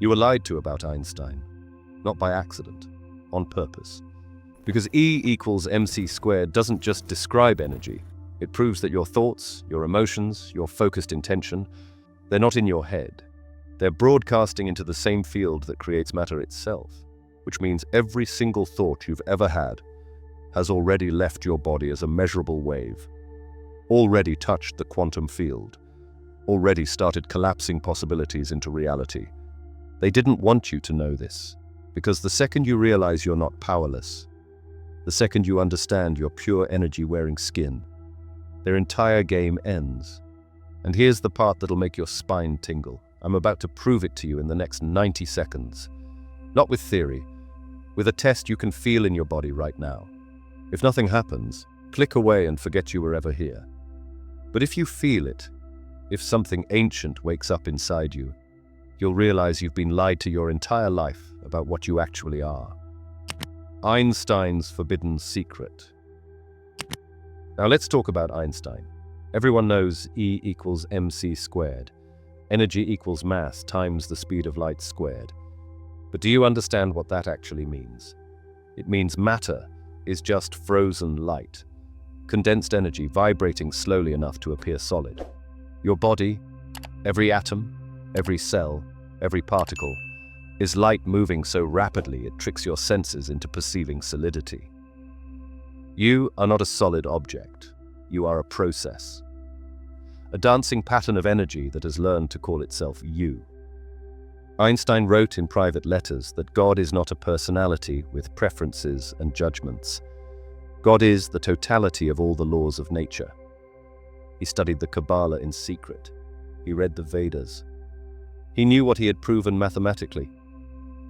You were lied to about Einstein, not by accident, on purpose. Because E equals mc squared doesn't just describe energy, it proves that your thoughts, your emotions, your focused intention, they're not in your head. They're broadcasting into the same field that creates matter itself, which means every single thought you've ever had has already left your body as a measurable wave, already touched the quantum field, already started collapsing possibilities into reality. They didn't want you to know this, because the second you realize you're not powerless, the second you understand your pure energy-wearing skin, their entire game ends. And here's the part that'll make your spine tingle. I'm about to prove it to you in the next 90 seconds. Not with theory, with a test you can feel in your body right now. If nothing happens, click away and forget you were ever here. But if you feel it, if something ancient wakes up inside you, you'll realize you've been lied to your entire life about what you actually are. Einstein's forbidden secret. Now let's talk about Einstein. Everyone knows E equals mc squared. Energy equals mass times the speed of light squared. But do you understand what that actually means? It means matter is just frozen light, condensed energy vibrating slowly enough to appear solid. Your body, every atom, every cell, every particle, is light moving so rapidly it tricks your senses into perceiving solidity. You are not a solid object. You are a process. A dancing pattern of energy that has learned to call itself you. Einstein wrote in private letters that God is not a personality with preferences and judgments. God is the totality of all the laws of nature. He studied the Kabbalah in secret. He read the Vedas. He knew what he had proven mathematically.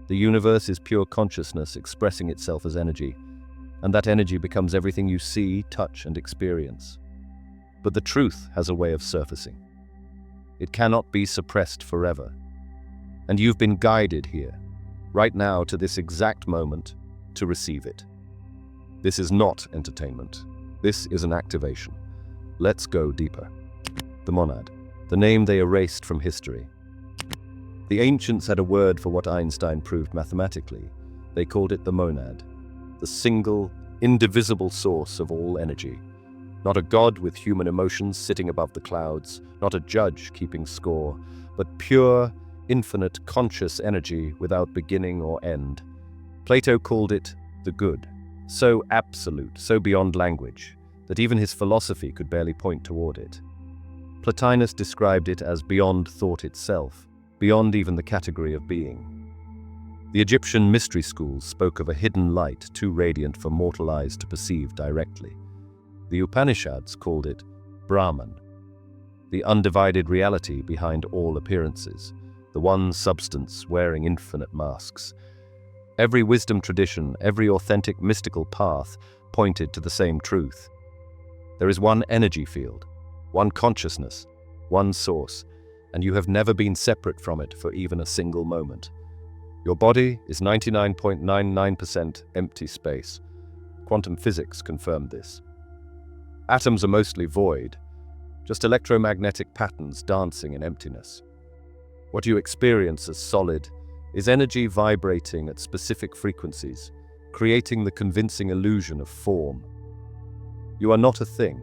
The universe is pure consciousness expressing itself as energy, and that energy becomes everything you see, touch, and experience. But the truth has a way of surfacing. It cannot be suppressed forever. And you've been guided here, right now to this exact moment, to receive it. This is not entertainment. This is an activation. Let's go deeper. The monad, the name they erased from history. The ancients had a word for what Einstein proved mathematically. They called it the monad, the single, indivisible source of all energy. Not a god with human emotions sitting above the clouds, not a judge keeping score, but pure, infinite, conscious energy without beginning or end. Plato called it the good, so absolute, so beyond language, that even his philosophy could barely point toward it. Plotinus described it as beyond thought itself, beyond even the category of being. The Egyptian mystery schools spoke of a hidden light too radiant for mortal eyes to perceive directly. The Upanishads called it Brahman, the undivided reality behind all appearances, the one substance wearing infinite masks. Every wisdom tradition, every authentic mystical path pointed to the same truth. There is one energy field, one consciousness, one source, and you have never been separate from it for even a single moment. Your body is 99.99% empty space. Quantum physics confirmed this. Atoms are mostly void, just electromagnetic patterns dancing in emptiness. What you experience as solid is energy vibrating at specific frequencies, creating the convincing illusion of form. You are not a thing.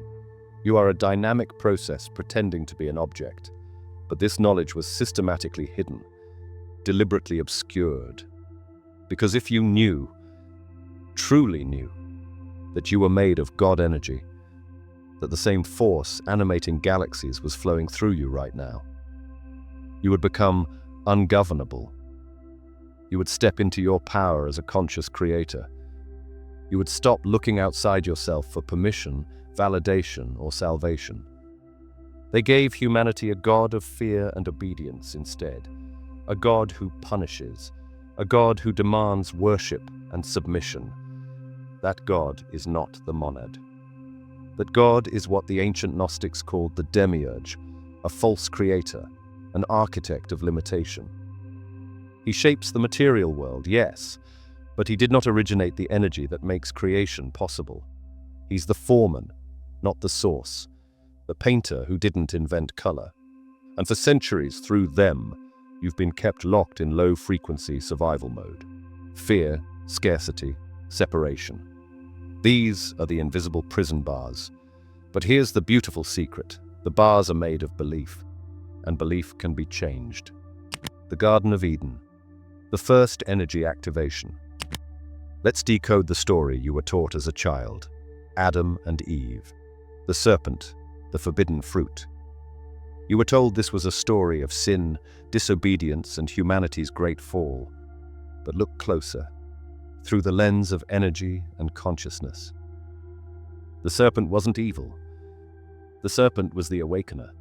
You are a dynamic process pretending to be an object. But this knowledge was systematically hidden, deliberately obscured. Because if you knew, truly knew, that you were made of God energy, that the same force animating galaxies was flowing through you right now, you would become ungovernable. You would step into your power as a conscious creator. You would stop looking outside yourself for permission, validation, or salvation. They gave humanity a god of fear and obedience instead, a god who punishes, a god who demands worship and submission. That god is not the monad. That god is what the ancient Gnostics called the demiurge, a false creator, an architect of limitation. He shapes the material world, yes, but he did not originate the energy that makes creation possible. He's the foreman, not the source, the painter who didn't invent color. And for centuries, through them, You've been kept locked in low-frequency survival mode. Fear, scarcity, separation. These are the invisible prison bars. But here's the beautiful secret. The bars are made of belief, and belief can be changed. The Garden of Eden. The first energy activation. Let's decode the story you were taught as a child. Adam and Eve. The serpent, the forbidden fruit. You were told this was a story of sin, disobedience, and humanity's great fall. But look closer, through the lens of energy and consciousness. The serpent wasn't evil. The serpent was the awakener.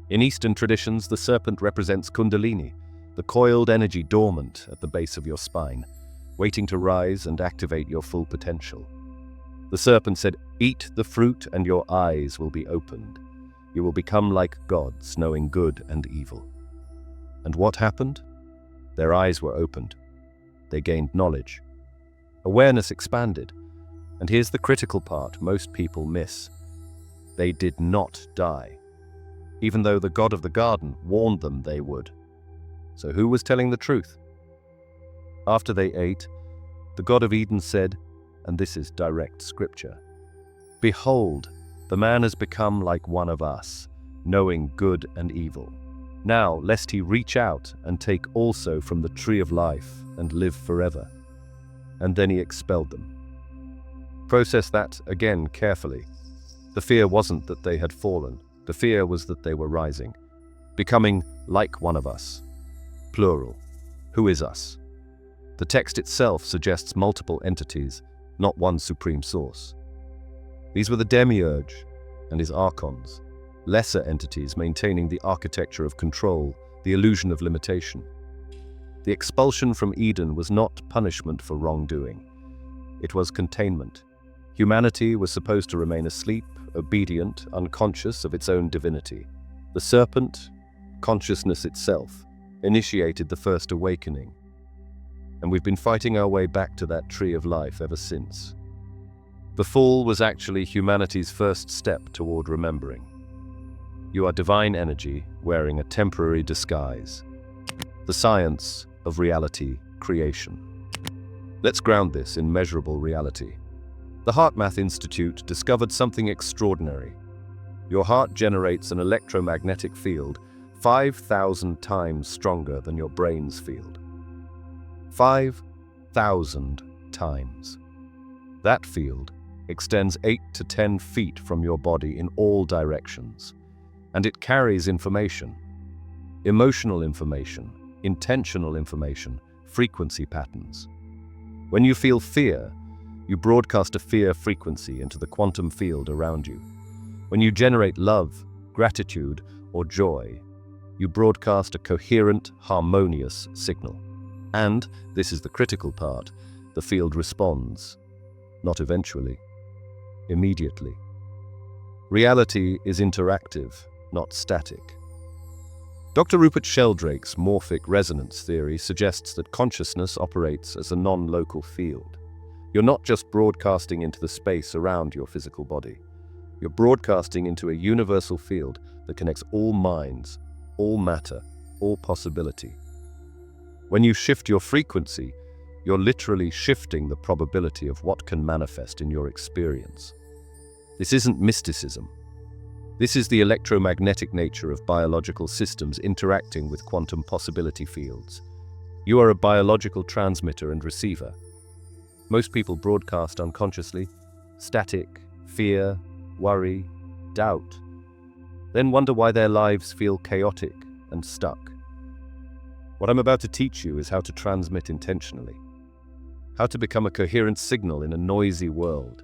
In Eastern traditions, the serpent represents Kundalini, the coiled energy dormant at the base of your spine, waiting to rise and activate your full potential. The serpent said, "Eat the fruit and your eyes will be opened. You will become like gods, knowing good and evil." And what happened? Their eyes were opened. They gained knowledge. Awareness expanded. And here's the critical part most people miss. They did not die, even though the God of the garden warned them they would. So who was telling the truth? After they ate, the God of Eden said, and this is direct scripture, "Behold, the man has become like one of us, knowing good and evil. Now, lest he reach out and take also from the tree of life and live forever." And then he expelled them. Process that again carefully. The fear wasn't that they had fallen. The fear was that they were rising, becoming like one of us. Plural. Who is us? The text itself suggests multiple entities, not one supreme source. These were the demiurge and his archons, lesser entities maintaining the architecture of control, the illusion of limitation. The expulsion from Eden was not punishment for wrongdoing. It was containment. Humanity was supposed to remain asleep, obedient, unconscious of its own divinity. The serpent, consciousness itself, initiated the first awakening. And we've been fighting our way back to that tree of life ever since. The fall was actually humanity's first step toward remembering. You are divine energy wearing a temporary disguise. The science of reality creation. Let's ground this in measurable reality. The HeartMath Institute discovered something extraordinary. Your heart generates an electromagnetic field 5,000 times stronger than your brain's field. 5,000 times. That field extends 8 to 10 feet from your body in all directions, and it carries information. Emotional information, intentional information, frequency patterns. When you feel fear, you broadcast a fear frequency into the quantum field around you. When you generate love, gratitude, or joy, you broadcast a coherent, harmonious signal. And, this is the critical part, the field responds. Not eventually, immediately. Reality is interactive, not static. Dr. Rupert Sheldrake's morphic resonance theory suggests that consciousness operates as a non-local field. You're not just broadcasting into the space around your physical body. You're broadcasting into a universal field that connects all minds, all matter, all possibility. When you shift your frequency, you're literally shifting the probability of what can manifest in your experience. This isn't mysticism. This is the electromagnetic nature of biological systems interacting with quantum possibility fields. You are a biological transmitter and receiver. Most people broadcast unconsciously, static, fear, worry, doubt, then wonder why their lives feel chaotic and stuck. What I'm about to teach you is how to transmit intentionally, how to become a coherent signal in a noisy world.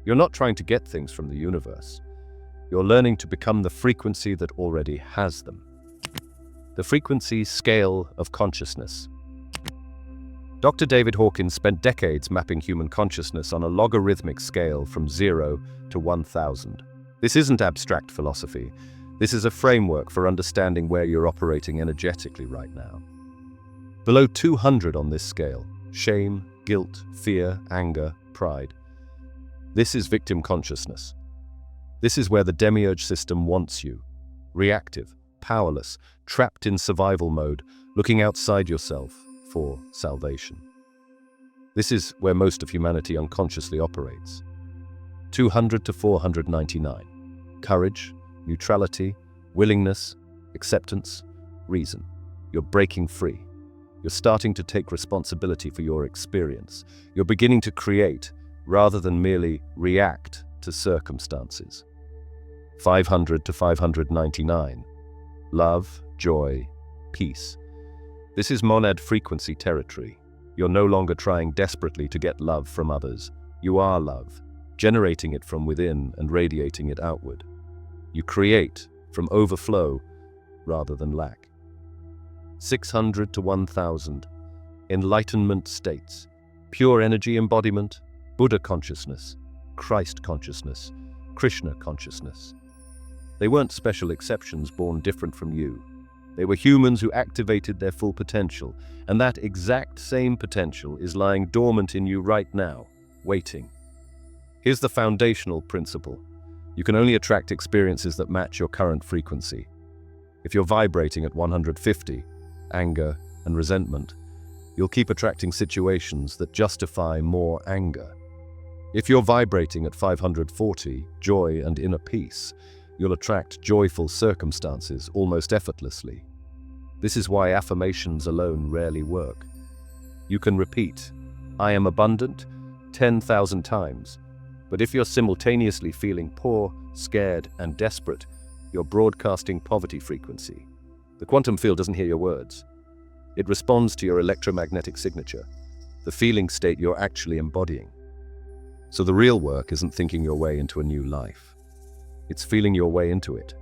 You're not trying to get things from the universe. You're learning to become the frequency that already has them. The frequency scale of consciousness. Dr. David Hawkins spent decades mapping human consciousness on a logarithmic scale from 0 to 1,000. This isn't abstract philosophy. This is a framework for understanding where you're operating energetically right now. Below 200 on this scale, shame, guilt, fear, anger, pride. This is victim consciousness. This is where the demiurge system wants you, reactive, powerless, trapped in survival mode, looking outside yourself for salvation. This is where most of humanity unconsciously operates. 200 to 499. Courage, neutrality, willingness, acceptance, reason. You're breaking free. You're starting to take responsibility for your experience. You're beginning to create rather than merely react to circumstances. 500 to 599. Love, joy, peace. This is monad frequency territory. You're no longer trying desperately to get love from others. You are love, generating it from within and radiating it outward. You create from overflow rather than lack. 600 to 1000. Enlightenment states. Pure energy embodiment, Buddha consciousness, Christ consciousness, Krishna consciousness. They weren't special exceptions born different from you. They were humans who activated their full potential, and that exact same potential is lying dormant in you right now, waiting. Here's the foundational principle. You can only attract experiences that match your current frequency. If you're vibrating at 150, anger and resentment, you'll keep attracting situations that justify more anger. If you're vibrating at 540, joy and inner peace, you'll attract joyful circumstances almost effortlessly. This is why affirmations alone rarely work. You can repeat, "I am abundant," 10,000 times, but if you're simultaneously feeling poor, scared, and desperate, you're broadcasting poverty frequency. The quantum field doesn't hear your words. It responds to your electromagnetic signature, the feeling state you're actually embodying. So the real work isn't thinking your way into a new life. It's feeling your way into it.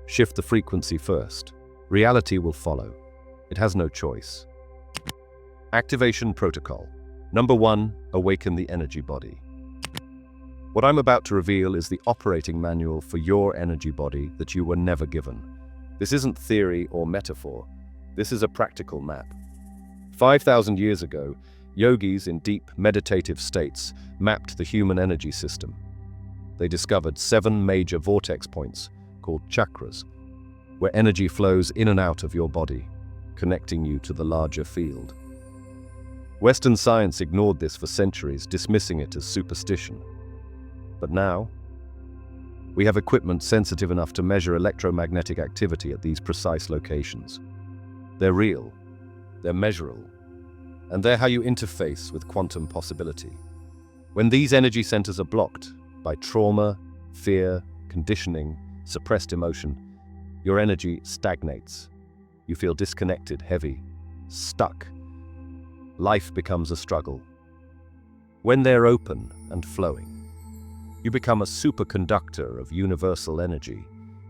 Shift the frequency first. Reality will follow. It has no choice. Activation protocol. Number 1, awaken the energy body. What I'm about to reveal is the operating manual for your energy body that you were never given. This isn't theory or metaphor. This is a practical map. 5,000 years ago, yogis in deep meditative states mapped the human energy system. They discovered 7 major vortex points, called chakras, where energy flows in and out of your body, connecting you to the larger field. Western science ignored this for centuries, dismissing it as superstition. But now, we have equipment sensitive enough to measure electromagnetic activity at these precise locations. They're real, they're measurable, and they're how you interface with quantum possibility. When these energy centers are blocked by trauma, fear, conditioning, suppressed emotion, your energy stagnates. You feel disconnected, heavy, stuck. Life becomes a struggle. When they're open and flowing, you become a superconductor of universal energy.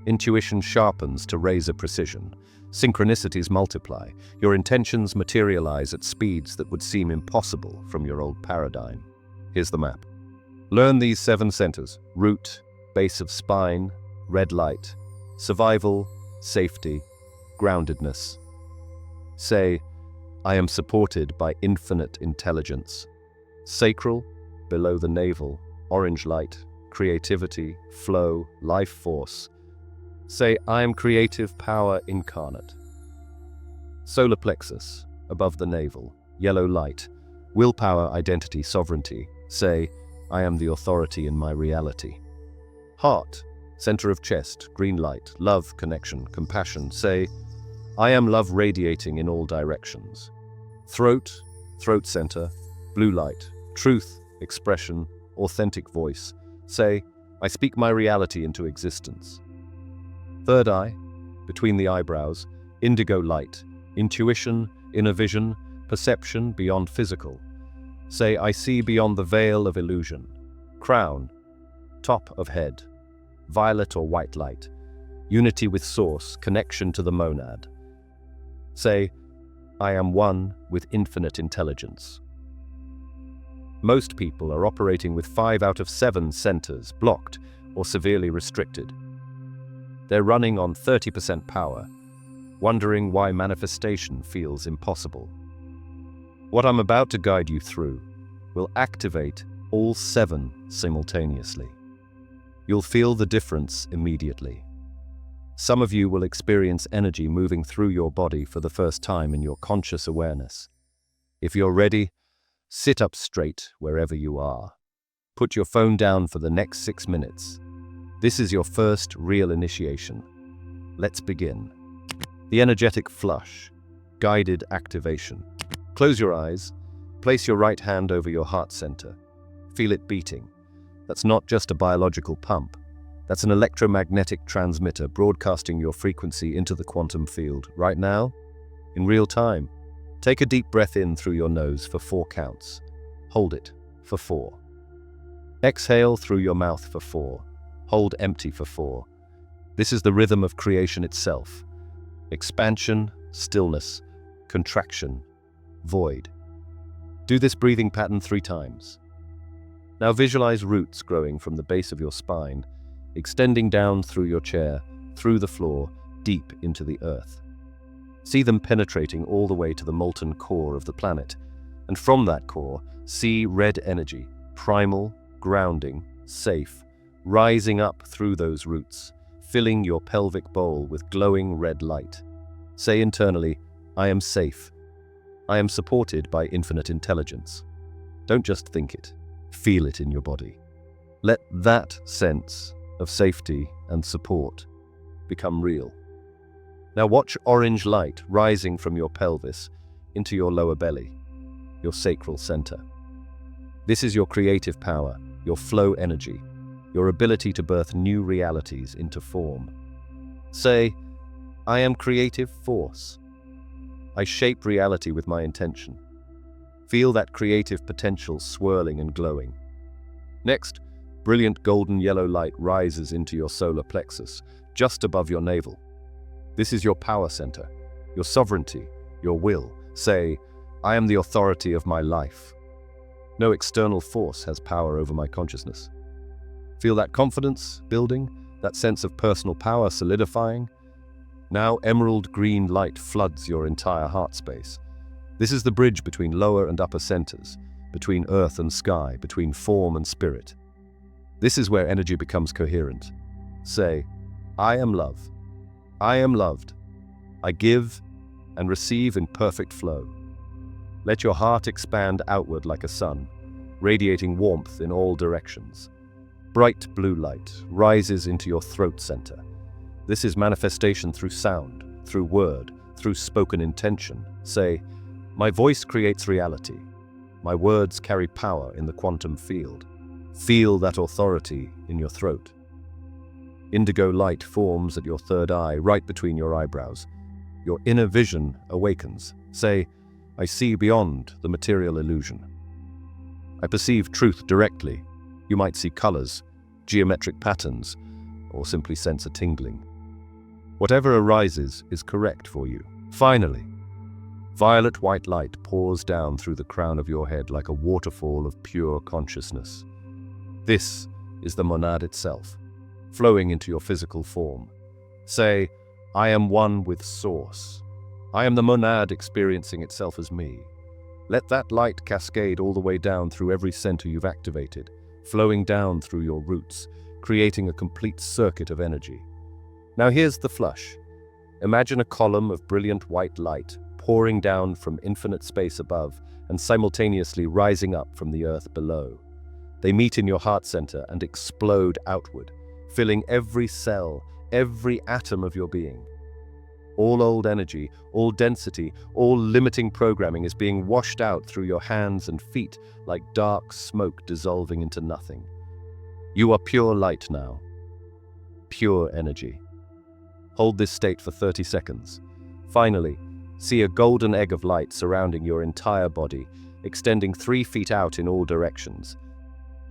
Intuition sharpens to razor precision. Synchronicities multiply. Your intentions materialize at speeds that would seem impossible from your old paradigm. Here's the map. Learn these 7 centers: root, base of spine, red light, survival, safety, groundedness. Say, "I am supported by infinite intelligence." Sacral, below the navel, orange light, creativity, flow, life force. Say, "I am creative power incarnate." Solar plexus, above the navel, yellow light, willpower, identity, sovereignty. Say, "I am the authority in my reality." Heart, center of chest, green light, love, connection, compassion. Say, "I am love radiating in all directions." Throat, throat center, blue light, truth, expression, authentic voice. Say, "I speak my reality into existence." Third eye, between the eyebrows, indigo light, intuition, inner vision, perception beyond physical. Say, "I see beyond the veil of illusion." Crown, top of head, violet or white light, unity with source, connection to the monad. Say, "I am one with infinite intelligence." Most people are operating with 5 out of 7 centers blocked or severely restricted. They're running on 30% power, wondering why manifestation feels impossible. What I'm about to guide you through will activate all 7 simultaneously. You'll feel the difference immediately. Some of you will experience energy moving through your body for the first time in your conscious awareness. If you're ready, sit up straight wherever you are. Put your phone down for the next 6 minutes. This is your first real initiation. Let's begin. The energetic flush, guided activation. Close your eyes. Place your right hand over your heart center. Feel it beating. That's not just a biological pump. That's an electromagnetic transmitter broadcasting your frequency into the quantum field right now, in real time. Take a deep breath in through your nose for 4 counts. Hold it for 4. Exhale through your mouth for 4. Hold empty for 4. This is the rhythm of creation itself. Expansion, stillness, contraction, void. Do this breathing pattern 3 times. Now visualize roots growing from the base of your spine, extending down through your chair, through the floor, deep into the earth. See them penetrating all the way to the molten core of the planet. And from that core, see red energy, primal, grounding, safe, rising up through those roots, filling your pelvic bowl with glowing red light. Say internally, I am safe. I am supported by infinite intelligence. Don't just think it, feel it in your body. Let that sense of safety and support become real. Now watch orange light rising from your pelvis into your lower belly, your sacral center. This is your creative power, your flow energy, your ability to birth new realities into form. Say, I am creative force. I shape reality with my intention. Feel that creative potential swirling and glowing. Next, brilliant golden yellow light rises into your solar plexus, just above your navel. This is your power center, your sovereignty, your will. Say, I am the authority of my life. No external force has power over my consciousness. Feel that confidence building, that sense of personal power solidifying. Now emerald green light floods your entire heart space. This is the bridge between lower and upper centers, between earth and sky, between form and spirit. This is where energy becomes coherent. Say, I am love. I am loved. I give and receive in perfect flow. Let your heart expand outward like a sun, radiating warmth in all directions. Bright blue light rises into your throat center. This is manifestation through sound, through word, through spoken intention. Say, my voice creates reality. My words carry power in the quantum field. Feel that authority in your throat. Indigo light forms at your third eye, right between your eyebrows. Your inner vision awakens. Say, I see beyond the material illusion. I perceive truth directly. You might see colors, geometric patterns, or simply sense a tingling. Whatever arises is correct for you. Finally, violet white light pours down through the crown of your head like a waterfall of pure consciousness. This is the monad itself, flowing into your physical form. Say, I am one with Source. I am the monad experiencing itself as me. Let that light cascade all the way down through every center you've activated, flowing down through your roots, creating a complete circuit of energy. Now here's the flush. Imagine a column of brilliant white light pouring down from infinite space above and simultaneously rising up from the earth below. They meet in your heart center and explode outward, filling every cell, every atom of your being. All old energy, all density, all limiting programming is being washed out through your hands and feet like dark smoke dissolving into nothing. You are pure light now. Pure energy. Hold this state for 30 seconds. Finally, see a golden egg of light surrounding your entire body, extending 3 feet out in all directions.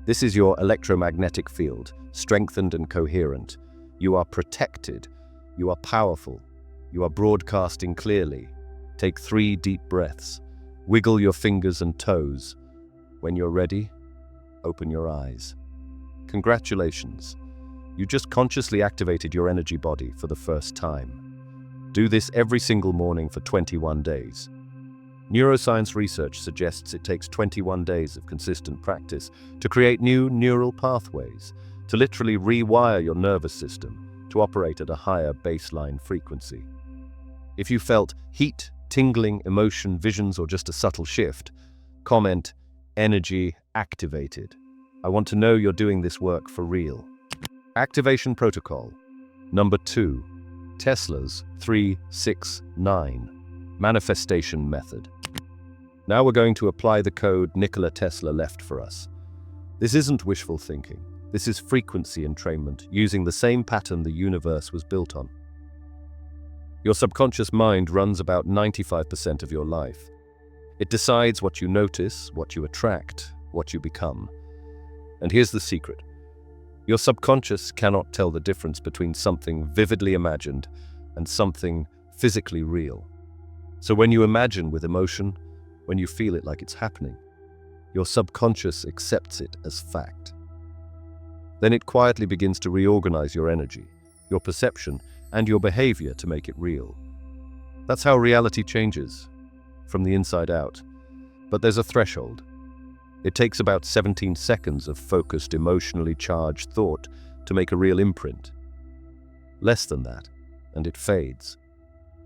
This is your electromagnetic field, strengthened and coherent. You are protected. You are powerful. You are broadcasting clearly. Take 3 deep breaths. Wiggle your fingers and toes. When you're ready, open your eyes. Congratulations. You just consciously activated your energy body for the first time. Do this every single morning for 21 days. Neuroscience research suggests it takes 21 days of consistent practice to create new neural pathways, to literally rewire your nervous system, to operate at a higher baseline frequency. If you felt heat, tingling, emotion, visions, or just a subtle shift, comment energy activated. I want to know you're doing this work for real. Activation protocol. Number 2, Tesla's 369 manifestation method. Now we're going to apply the code Nikola Tesla left for us. This isn't wishful thinking. This is frequency entrainment, using the same pattern the universe was built on. Your subconscious mind runs about 95% of your life. It decides what you notice, what you attract, what you become. And here's the secret. Your subconscious cannot tell the difference between something vividly imagined and something physically real. So when you imagine with emotion, when you feel it like it's happening, your subconscious accepts it as fact. Then it quietly begins to reorganize your energy, your perception, and your behavior to make it real. That's how reality changes, from the inside out. But there's a threshold. It takes about 17 seconds of focused, emotionally charged thought to make a real imprint. Less than that, and it fades.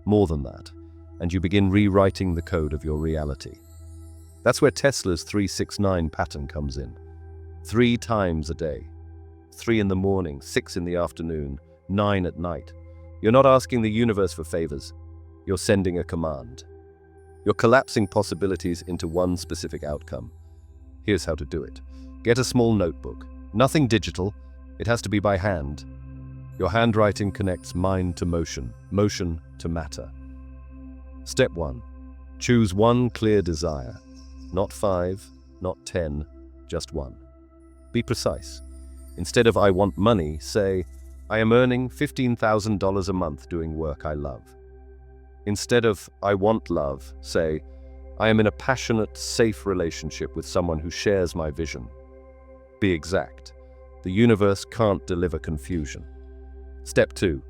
More than that, and you begin rewriting the code of your reality. That's where Tesla's 369 pattern comes in. 3 times a day. 3 in the morning, 6 in the afternoon, 9 at night. You're not asking the universe for favors. You're sending a command. You're collapsing possibilities into one specific outcome. Here's how to do it. Get a small notebook. Nothing digital. It has to be by hand. Your handwriting connects mind to motion, motion to matter. Step 1. Choose one clear desire. Not 5, not 10, just 1. Be precise. Instead of I want money, say, I am earning $15,000 a month doing work I love. Instead of I want love, say, I am in a passionate, safe relationship with someone who shares my vision. Be exact. The universe can't deliver confusion. Step 2.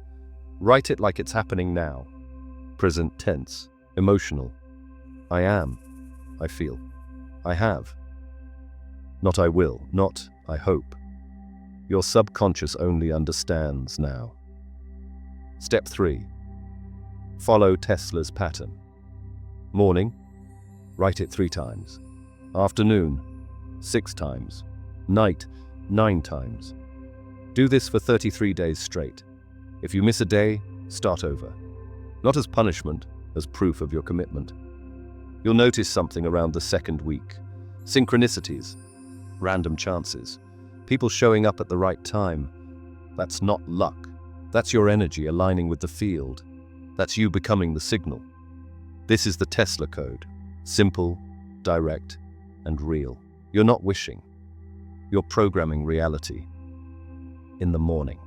Write it like it's happening now. Present tense, emotional. I am, I feel, I have. Not I will, not I hope. Your subconscious only understands now. Step 3. Follow Tesla's pattern. Morning, write it 3 times. Afternoon, 6 times. Night, 9 times. Do this for 33 days straight. If you miss a day, start over. Not as punishment, as proof of your commitment. You'll notice something around the 2nd week. Synchronicities, random chances, people showing up at the right time. That's not luck. That's your energy aligning with the field. That's you becoming the signal. This is the Tesla code. Simple, direct, and real. You're not wishing. You're programming reality. In the morning.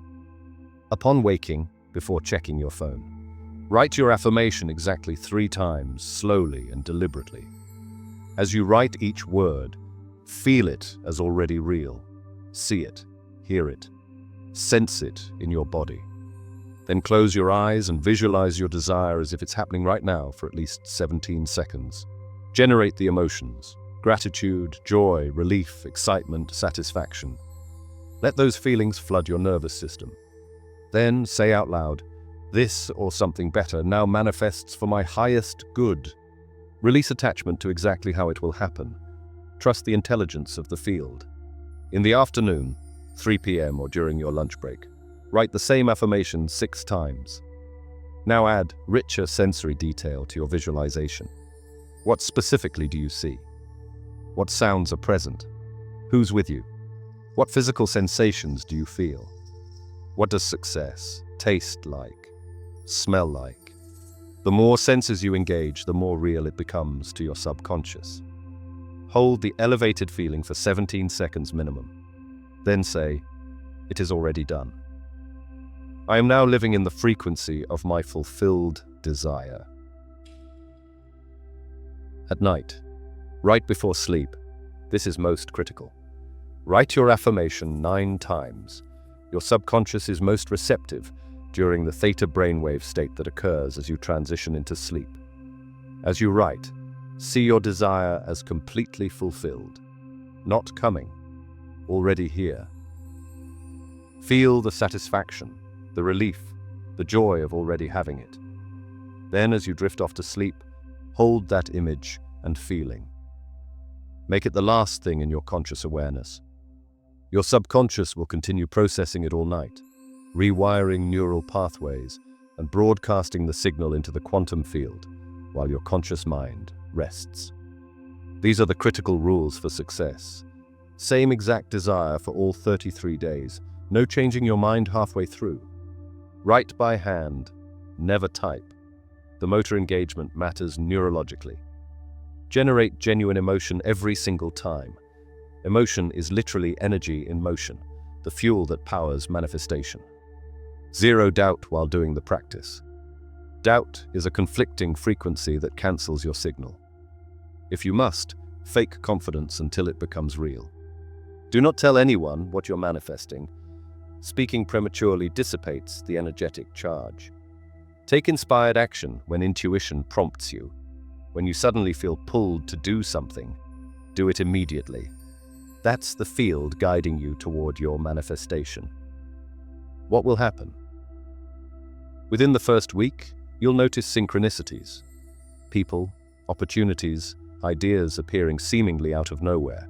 Upon waking, before checking your phone, write your affirmation exactly 3 times, slowly and deliberately. As you write each word, feel it as already real. See it, hear it, sense it in your body. Then close your eyes and visualize your desire as if it's happening right now for at least 17 seconds. Generate the emotions: gratitude, joy, relief, excitement, satisfaction. Let those feelings flood your nervous system. Then say out loud, "This or something better now manifests for my highest good." Release attachment to exactly how it will happen. Trust the intelligence of the field. In the afternoon, 3 p.m. or during your lunch break, write the same affirmation 6 times. Now add richer sensory detail to your visualization. What specifically do you see? What sounds are present? Who's with you? What physical sensations do you feel? What does success taste like? Smell like? The more senses you engage, the more real it becomes to your subconscious. Hold the elevated feeling for 17 seconds minimum. Then say, "It is already done. I am now living in the frequency of my fulfilled desire." At night, right before sleep, this is most critical. Write your affirmation 9 times. Your subconscious is most receptive during the theta brainwave state that occurs as you transition into sleep. As you write, see your desire as completely fulfilled, not coming, already here. Feel the satisfaction, the relief, the joy of already having it. Then, as you drift off to sleep, hold that image and feeling. Make it the last thing in your conscious awareness. Your subconscious will continue processing it all night, rewiring neural pathways and broadcasting the signal into the quantum field while your conscious mind rests. These are the critical rules for success. Same exact desire for all 33 days, no changing your mind halfway through. Write by hand, never type. The motor engagement matters neurologically. Generate genuine emotion every single time. Emotion is literally energy in motion, the fuel that powers manifestation. Zero doubt while doing the practice. Doubt is a conflicting frequency that cancels your signal. If you must, fake confidence until it becomes real. Do not tell anyone what you're manifesting. Speaking prematurely dissipates the energetic charge. Take inspired action when intuition prompts you. When you suddenly feel pulled to do something, do it immediately. That's the field guiding you toward your manifestation. What will happen? Within the first week, you'll notice synchronicities. People, opportunities, ideas appearing seemingly out of nowhere.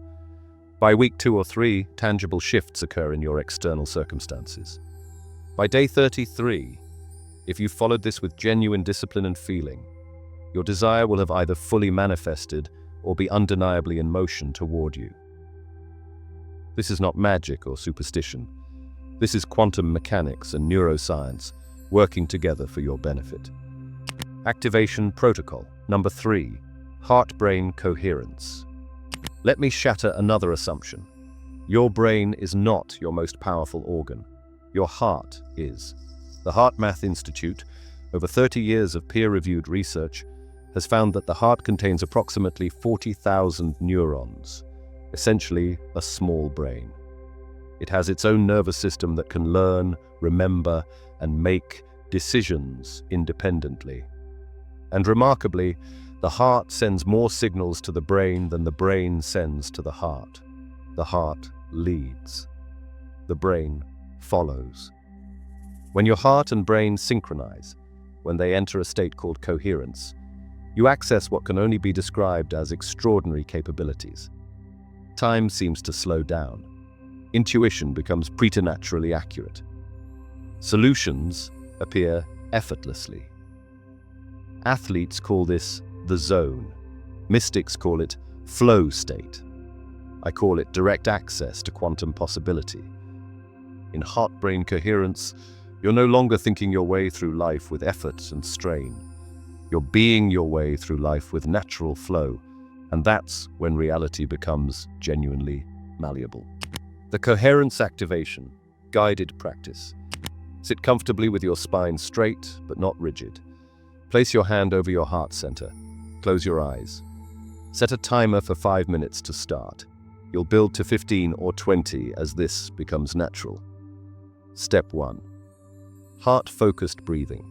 By week 2 or 3, tangible shifts occur in your external circumstances. By day 33, if you followed this with genuine discipline and feeling, your desire will have either fully manifested or be undeniably in motion toward you. This is not magic or superstition. This is quantum mechanics and neuroscience working together for your benefit. Activation protocol. Number 3, heart-brain coherence. Let me shatter another assumption. Your brain is not your most powerful organ. Your heart is. The HeartMath Institute, over 30 years of peer-reviewed research, has found that the heart contains approximately 40,000 neurons, essentially a small brain. It has its own nervous system that can learn, remember, and make decisions independently. And remarkably, the heart sends more signals to the brain than the brain sends to the heart. The heart leads. The brain follows. When your heart and brain synchronize, when they enter a state called coherence, you access what can only be described as extraordinary capabilities. Time seems to slow down. Intuition becomes preternaturally accurate. Solutions appear effortlessly. Athletes call this the zone. Mystics call it flow state. I call it direct access to quantum possibility. In heart-brain coherence, you're no longer thinking your way through life with effort and strain. You're being your way through life with natural flow, and that's when reality becomes genuinely malleable. The coherence activation, guided practice. Sit comfortably with your spine straight but not rigid. Place your hand over your heart center. Close your eyes. Set a timer for 5 minutes to start. You'll build to 15 or 20 as this becomes natural. Step 1. Heart-focused breathing.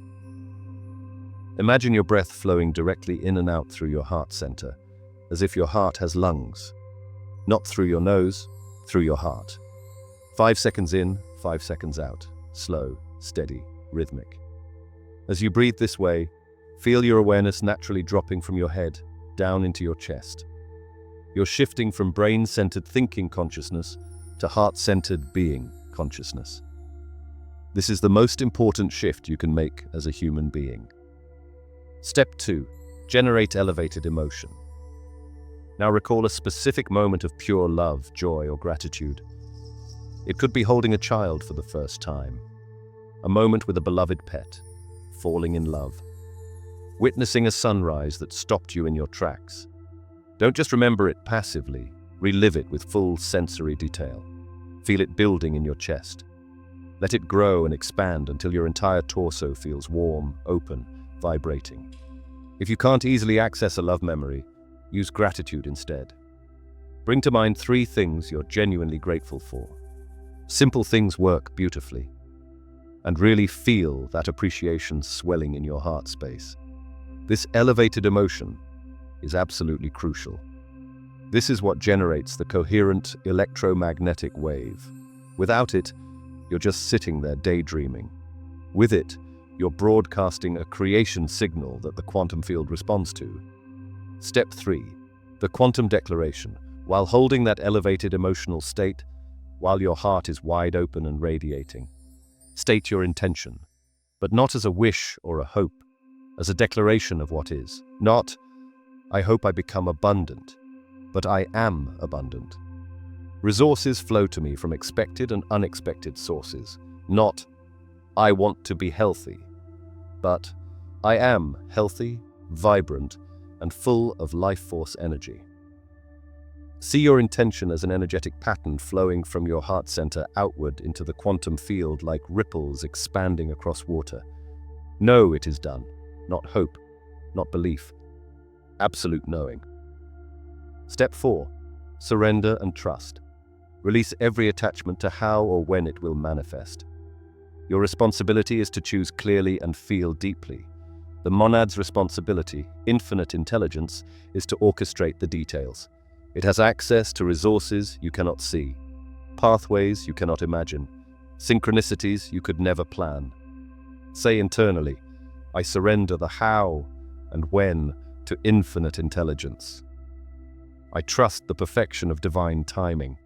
Imagine your breath flowing directly in and out through your heart center, as if your heart has lungs. Not through your nose, through your heart. 5 seconds in, 5 seconds out. Slow, steady, rhythmic. As you breathe this way, feel your awareness naturally dropping from your head down into your chest. You're shifting from brain-centered thinking consciousness to heart-centered being consciousness. This is the most important shift you can make as a human being. Step 2. Generate elevated emotion. Now recall a specific moment of pure love, joy, or gratitude. It could be holding a child for the first time, a moment with a beloved pet, falling in love, witnessing a sunrise that stopped you in your tracks. Don't just remember it passively, relive it with full sensory detail. Feel it building in your chest. Let it grow and expand until your entire torso feels warm, open, vibrating. If you can't easily access a love memory, use gratitude instead. Bring to mind 3 things you're genuinely grateful for. Simple things work beautifully. And really feel that appreciation swelling in your heart space. This elevated emotion is absolutely crucial. This is what generates the coherent electromagnetic wave. Without it, you're just sitting there daydreaming, With it, you're broadcasting a creation signal that the quantum field responds to. Step 3. The quantum declaration. While holding that elevated emotional state, while your heart is wide open and radiating, state your intention, but not as a wish or a hope, as a declaration of what is. Not, I hope I become abundant, but I am abundant. Resources flow to me from expected and unexpected sources. Not, I want to be healthy, but I am healthy, vibrant, and full of life force energy. See your intention as an energetic pattern flowing from your heart center outward into the quantum field like ripples expanding across water. Know it is done, not hope, not belief. Absolute knowing. Step 4. Surrender and trust. Release every attachment to how or when it will manifest. Your responsibility is to choose clearly and feel deeply. The monad's responsibility, infinite intelligence, is to orchestrate the details. It has access to resources you cannot see, pathways you cannot imagine, synchronicities you could never plan. Say internally, I surrender the how and when to infinite intelligence. I trust the perfection of divine timing.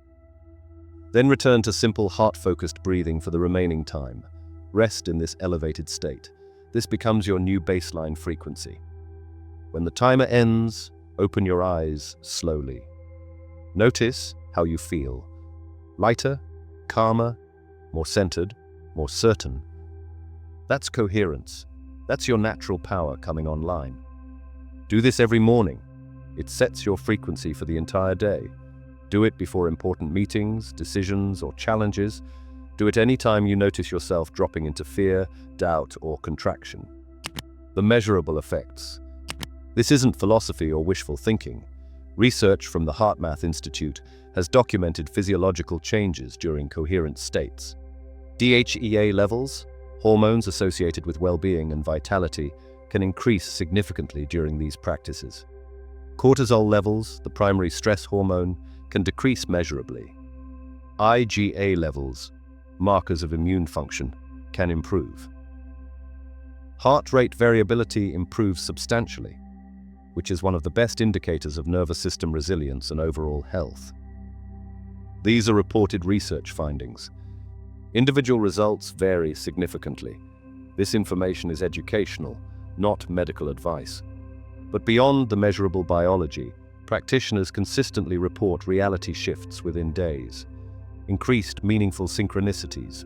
Then return to simple heart-focused breathing for the remaining time. Rest in this elevated state. This becomes your new baseline frequency. When the timer ends, open your eyes slowly. Notice how you feel. Lighter, calmer, more centered, more certain. That's coherence. That's your natural power coming online. Do this every morning. It sets your frequency for the entire day. Do it before important meetings, decisions, or challenges. Do it anytime you notice yourself dropping into fear, doubt, or contraction. The measurable effects. This isn't philosophy or wishful thinking. Research from the HeartMath Institute has documented physiological changes during coherent states. DHEA levels, hormones associated with well-being and vitality, can increase significantly during these practices. Cortisol levels, the primary stress hormone, can decrease measurably. IgA levels, markers of immune function, can improve. Heart rate variability improves substantially, which is one of the best indicators of nervous system resilience and overall health. These are reported research findings. Individual results vary significantly. This information is educational, not medical advice. But beyond the measurable biology, practitioners consistently report reality shifts within days, increased meaningful synchronicities,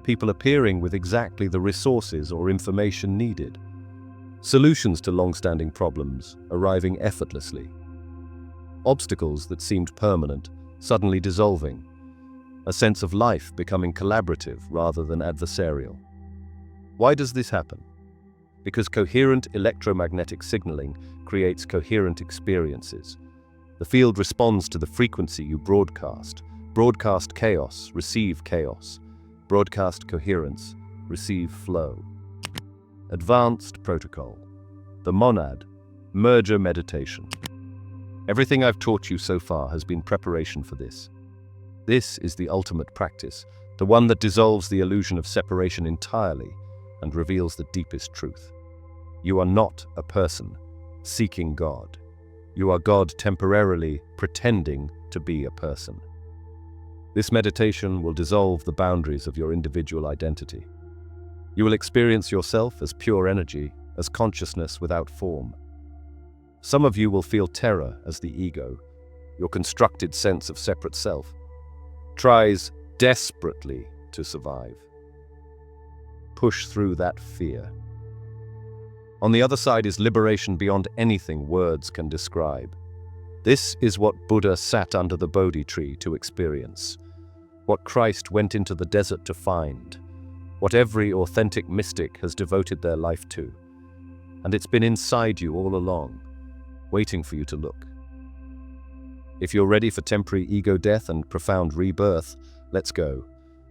people appearing with exactly the resources or information needed, solutions to long-standing problems arriving effortlessly, obstacles that seemed permanent suddenly dissolving, a sense of life becoming collaborative rather than adversarial. Why does this happen? Because coherent electromagnetic signaling creates coherent experiences. The field responds to the frequency you broadcast. Broadcast chaos, receive chaos. Broadcast coherence, receive flow. Advanced protocol. The monad, merger meditation. Everything I've taught you so far has been preparation for this. This is the ultimate practice, the one that dissolves the illusion of separation entirely and reveals the deepest truth. You are not a person seeking God. You are God temporarily pretending to be a person. This meditation will dissolve the boundaries of your individual identity. You will experience yourself as pure energy, as consciousness without form. Some of you will feel terror as the ego, your constructed sense of separate self, tries desperately to survive. Push through that fear. On the other side is liberation beyond anything words can describe. This is what Buddha sat under the Bodhi tree to experience, what Christ went into the desert to find, what every authentic mystic has devoted their life to. And it's been inside you all along, waiting for you to look. If you're ready for temporary ego death and profound rebirth, let's go.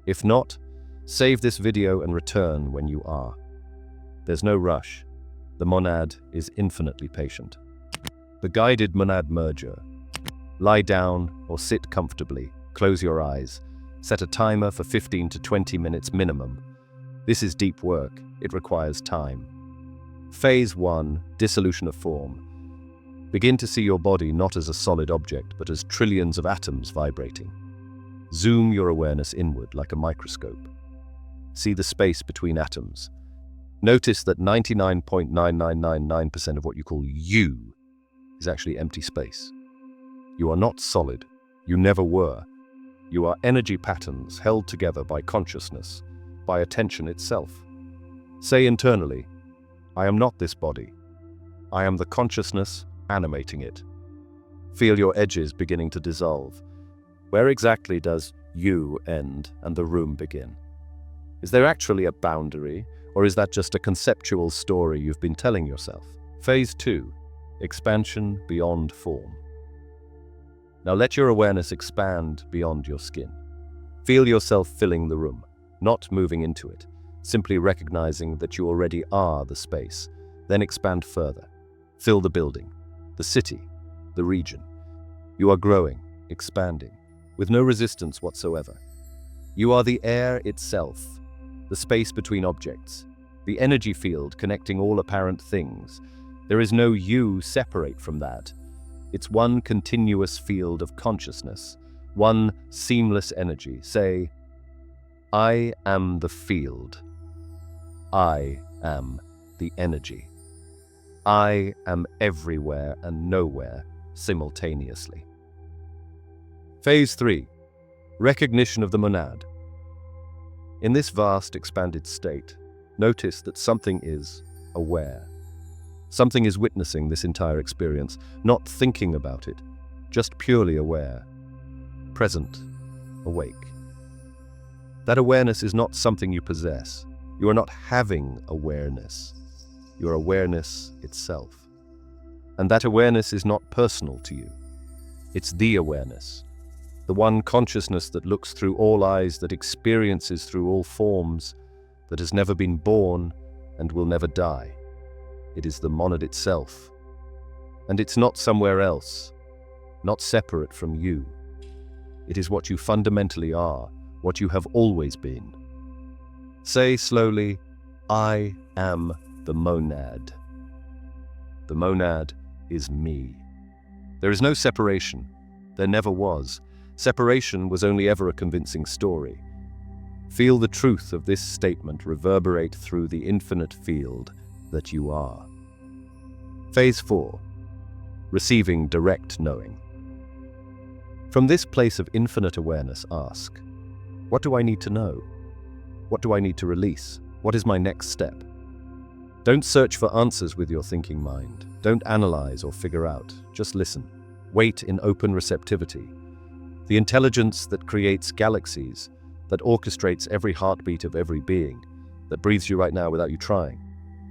If not, save this video and return when you are. There's no rush. The monad is infinitely patient. The guided monad merger. Lie down or sit comfortably. Close your eyes. Set a timer for 15 to 20 minutes minimum. This is deep work. It requires time. Phase 1, dissolution of form. Begin to see your body not as a solid object, but as trillions of atoms vibrating. Zoom your awareness inward like a microscope. See the space between atoms. Notice that 99.9999% of what you call you is actually empty space. You are not solid. You never were. You are energy patterns held together by consciousness, by attention itself. Say internally, I am not this body. I am the consciousness animating it. Feel your edges beginning to dissolve. Where exactly does you end and the room begin? Is there actually a boundary, or is that just a conceptual story you've been telling yourself? Phase 2, expansion beyond form. Now let your awareness expand beyond your skin. Feel yourself filling the room, not moving into it, simply recognizing that you already are the space. Then expand further. Fill the building, the city, the region. You are growing, expanding, with no resistance whatsoever. You are the air itself, the space between objects, the energy field connecting all apparent things. There is no you separate from that. It's one continuous field of consciousness, one seamless energy. Say, I am the field. I am the energy. I am everywhere and nowhere simultaneously. Phase 3, recognition of the monad. In this vast, expanded state, notice that something is aware. Something is witnessing this entire experience, not thinking about it, just purely aware, present, awake. That awareness is not something you possess. You are not having awareness. Your awareness itself. And that awareness is not personal to you. It's the awareness, the one consciousness that looks through all eyes, that experiences through all forms, that has never been born and will never die. It is the monad itself. And it's not somewhere else, not separate from you. It is what you fundamentally are, what you have always been. Say slowly, I am the monad. The monad is me. There is no separation. There never was. Separation was only ever a convincing story. Feel the truth of this statement reverberate through the infinite field that you are. Phase 4, receiving direct knowing. From this place of infinite awareness, ask, what do I need to know? What do I need to release? What is my next step? Don't search for answers with your thinking mind. Don't analyze or figure out. Just listen. Wait in open receptivity. The intelligence that creates galaxies, that orchestrates every heartbeat of every being, that breathes you right now without you trying.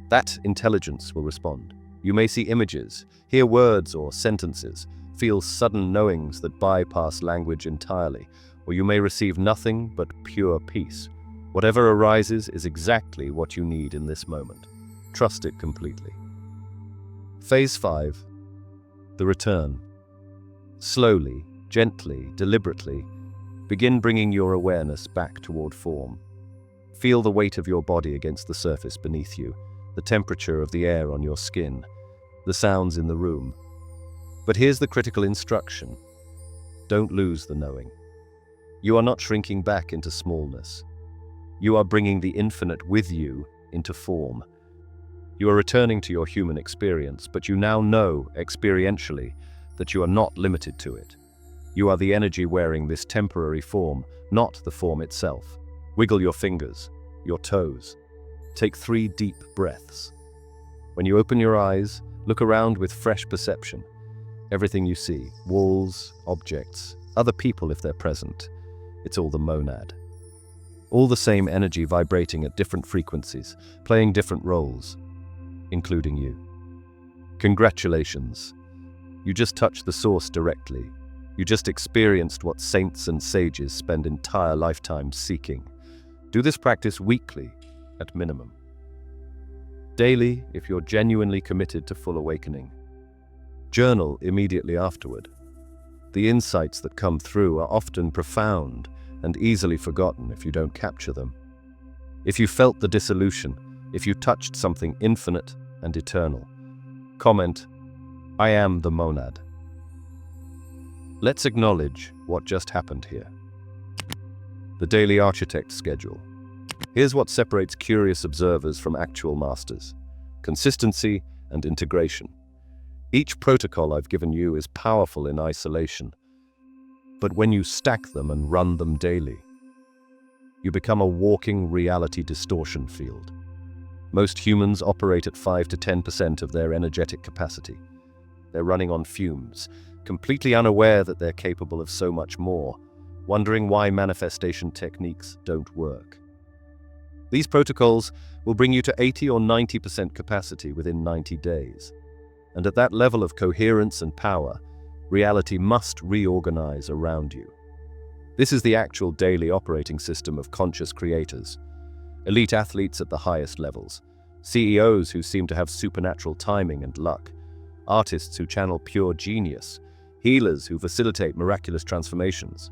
That intelligence will respond. You may see images, hear words or sentences, feel sudden knowings that bypass language entirely, or you may receive nothing but pure peace. Whatever arises is exactly what you need in this moment. Trust it completely. Phase 5, the return. Slowly, gently, deliberately, begin bringing your awareness back toward form. Feel the weight of your body against the surface beneath you, the temperature of the air on your skin, the sounds in the room. But here's the critical instruction. Don't lose the knowing. You are not shrinking back into smallness. You are bringing the infinite with you into form. You are returning to your human experience, but you now know, experientially, that you are not limited to it. You are the energy wearing this temporary form, not the form itself. Wiggle your fingers, your toes. Take 3 deep breaths. When you open your eyes, look around with fresh perception. Everything you see, walls, objects, other people if they're present, it's all the monad. All the same energy vibrating at different frequencies, playing different roles, including you. Congratulations. You just touched the source directly. You just experienced what saints and sages spend entire lifetimes seeking. Do this practice weekly, at minimum. Daily, if you're genuinely committed to full awakening. Journal immediately afterward. The insights that come through are often profound and easily forgotten if you don't capture them. If you felt the dissolution, if you touched something infinite and eternal, comment, "I am the monad." Let's acknowledge what just happened here. The Daily Architect Schedule. Here's what separates curious observers from actual masters: consistency and integration. Each protocol I've given you is powerful in isolation, but when you stack them and run them daily, you become a walking reality distortion field. Most humans operate at 5 to 10% of their energetic capacity. They're running on fumes, completely unaware that they're capable of so much more, wondering why manifestation techniques don't work. These protocols will bring you to 80 or 90% capacity within 90 days. And at that level of coherence and power, reality must reorganize around you. This is the actual daily operating system of conscious creators. Elite athletes at the highest levels, CEOs who seem to have supernatural timing and luck, artists who channel pure genius, healers who facilitate miraculous transformations.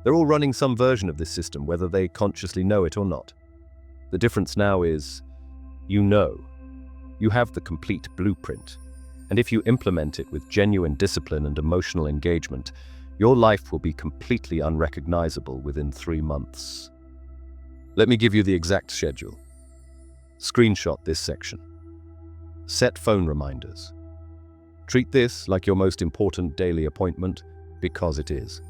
They're all running some version of this system, whether they consciously know it or not. The difference now is, you have the complete blueprint. And if you implement it with genuine discipline and emotional engagement, your life will be completely unrecognizable within 3 months. Let me give you the exact schedule. Screenshot this section. Set phone reminders. Treat this like your most important daily appointment, because it is.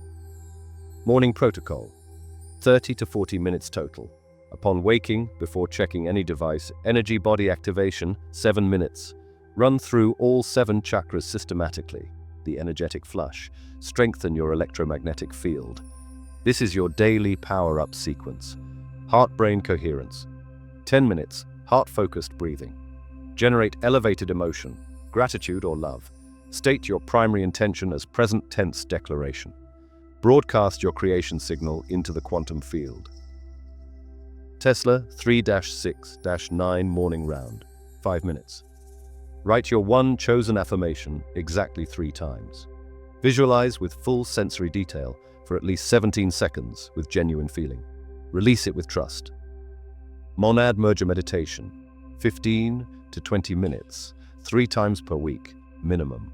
Morning protocol. 30 to 40 minutes total. Upon waking, before checking any device, energy body activation, 7 minutes. Run through all 7 chakras systematically, the energetic flush. Strengthen your electromagnetic field. This is your daily power-up sequence. Heart-brain coherence. 10 minutes, heart-focused breathing. Generate elevated emotion, gratitude or love. State your primary intention as present tense declaration. Broadcast your creation signal into the quantum field. Tesla 3-6-9 morning round, 5 minutes. Write your one chosen affirmation exactly 3 times. Visualize with full sensory detail for at least 17 seconds with genuine feeling. Release it with trust. Monad merger meditation, 15 to 20 minutes, 3 times per week, minimum.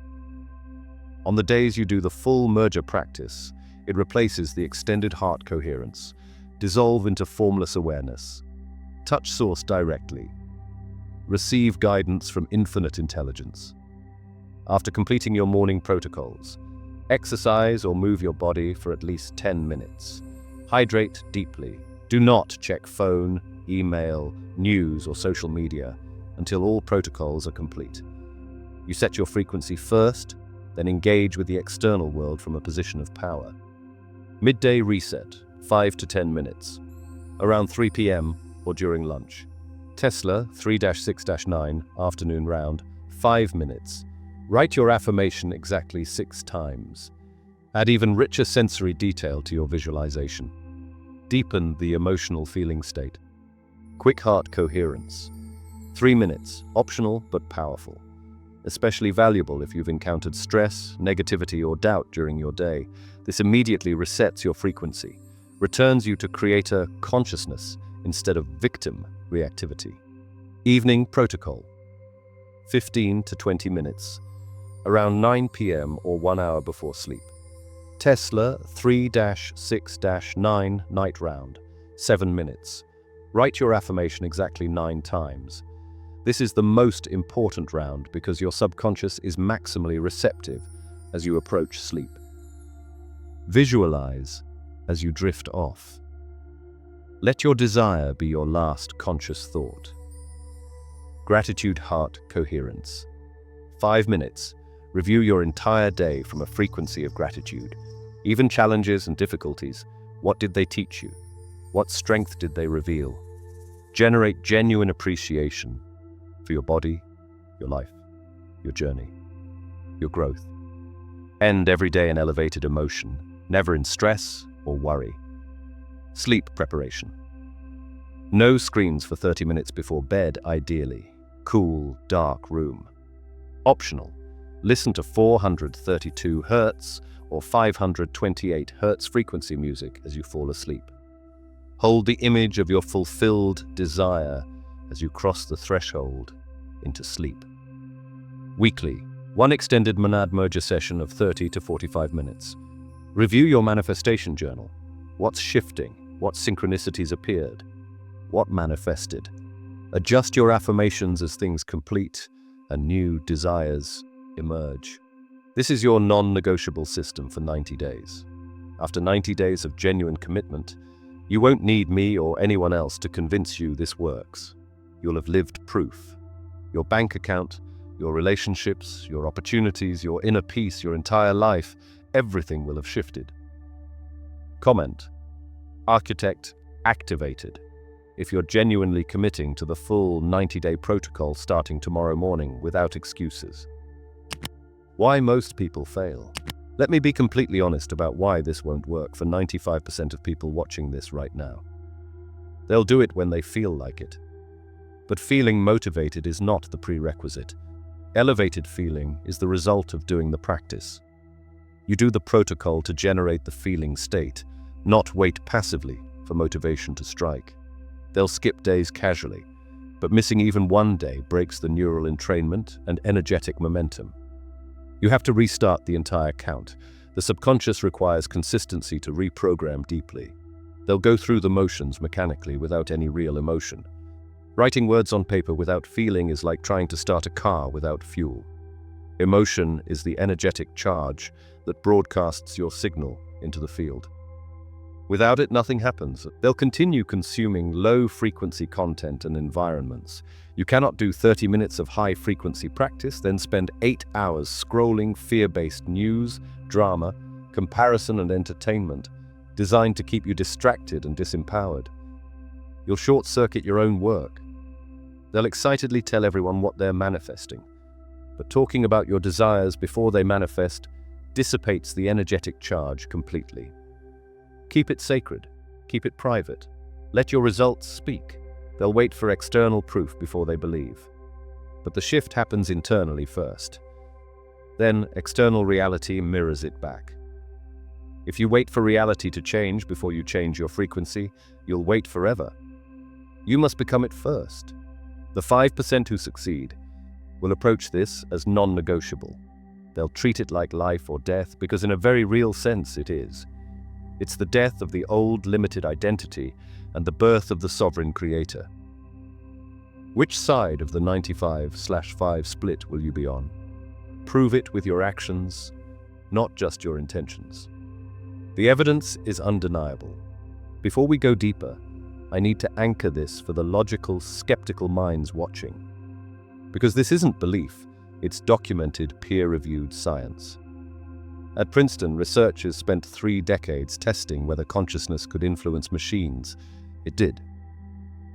On the days you do the full merger practice, it replaces the extended heart coherence. Dissolve into formless awareness. Touch source directly. Receive guidance from infinite intelligence. After completing your morning protocols, exercise or move your body for at least 10 minutes. Hydrate deeply. Do not check phone, email, news, or social media until all protocols are complete. You set your frequency first, then engage with the external world from a position of power. Midday reset, 5 to 10 minutes. Around 3 p.m. or during lunch. Tesla 3-6-9 afternoon round, 5 minutes. Write your affirmation exactly 6 times. Add even richer sensory detail to your visualization. Deepen the emotional feeling state. Quick heart coherence. 3 minutes, optional but powerful. Especially valuable if you've encountered stress, negativity, or doubt during your day. This immediately resets your frequency, returns you to creator consciousness instead of victim reactivity. Evening protocol. 15 to 20 minutes. Around 9 p.m. or 1 hour before sleep. Tesla 3-6-9 night round, 7 minutes. Write your affirmation exactly 9 times. This is the most important round because your subconscious is maximally receptive as you approach sleep. Visualize as you drift off. Let your desire be your last conscious thought. Gratitude heart coherence. 5 minutes. Review your entire day from a frequency of gratitude. Even challenges and difficulties. What did they teach you? What strength did they reveal? Generate genuine appreciation for your body, your life, your journey, your growth. End every day in elevated emotion, never in stress or worry. Sleep preparation. No screens for 30 minutes before bed, ideally. Cool, dark room. Optional. Listen to 432 Hz or 528 Hz frequency music as you fall asleep. Hold the image of your fulfilled desire as you cross the threshold into sleep. Weekly, one extended monad merger session of 30 to 45 minutes. Review your manifestation journal. What's shifting? What synchronicities appeared? What manifested? Adjust your affirmations as things complete and new desires emerge. This is your non-negotiable system for 90 days. After 90 days of genuine commitment, you won't need me or anyone else to convince you this works. You'll have lived proof. Your bank account, your relationships, your opportunities, your inner peace, your entire life, everything will have shifted. Comment: Architect activated. If you're genuinely committing to the full 90-day protocol starting tomorrow morning without excuses. Why most people fail. Let me be completely honest about why this won't work for 95% of people watching this right now. They'll do it when they feel like it. But feeling motivated is not the prerequisite. Elevated feeling is the result of doing the practice. You do the protocol to generate the feeling state, not wait passively for motivation to strike. They'll skip days casually, but missing even one day breaks the neural entrainment and energetic momentum. You have to restart the entire count. The subconscious requires consistency to reprogram deeply. They'll go through the motions mechanically without any real emotion. Writing words on paper without feeling is like trying to start a car without fuel. Emotion is the energetic charge that broadcasts your signal into the field. Without it, nothing happens. They'll continue consuming low-frequency content and environments. You cannot do 30 minutes of high-frequency practice, then spend 8 hours scrolling fear-based news, drama, comparison and entertainment, designed to keep you distracted and disempowered. You'll short-circuit your own work. They'll excitedly tell everyone what they're manifesting. But talking about your desires before they manifest dissipates the energetic charge completely. Keep it sacred. Keep it private. Let your results speak. They'll wait for external proof before they believe. But the shift happens internally first. Then external reality mirrors it back. If you wait for reality to change before you change your frequency, you'll wait forever. You must become it first. The 5% who succeed will approach this as non-negotiable. They'll treat it like life or death because in a very real sense it is. It's the death of the old limited identity and the birth of the sovereign creator. Which side of the 95/5 split will you be on? Prove it with your actions, not just your intentions. The evidence is undeniable. Before we go deeper, I need to anchor this for the logical, skeptical minds watching. Because this isn't belief, it's documented, peer-reviewed science. At Princeton, researchers spent 3 decades testing whether consciousness could influence machines. It did.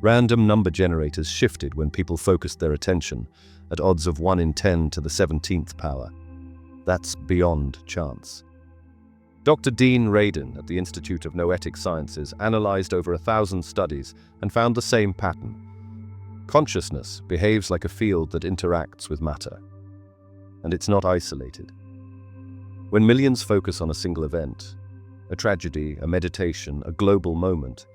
Random number generators shifted when people focused their attention, at odds of 1 in 10 to the 17th power. That's beyond chance. Dr. Dean Radin at the Institute of Noetic Sciences analyzed over 1,000 studies and found the same pattern. Consciousness behaves like a field that interacts with matter. And it's not isolated. When millions focus on a single event, a tragedy, a meditation, a global moment,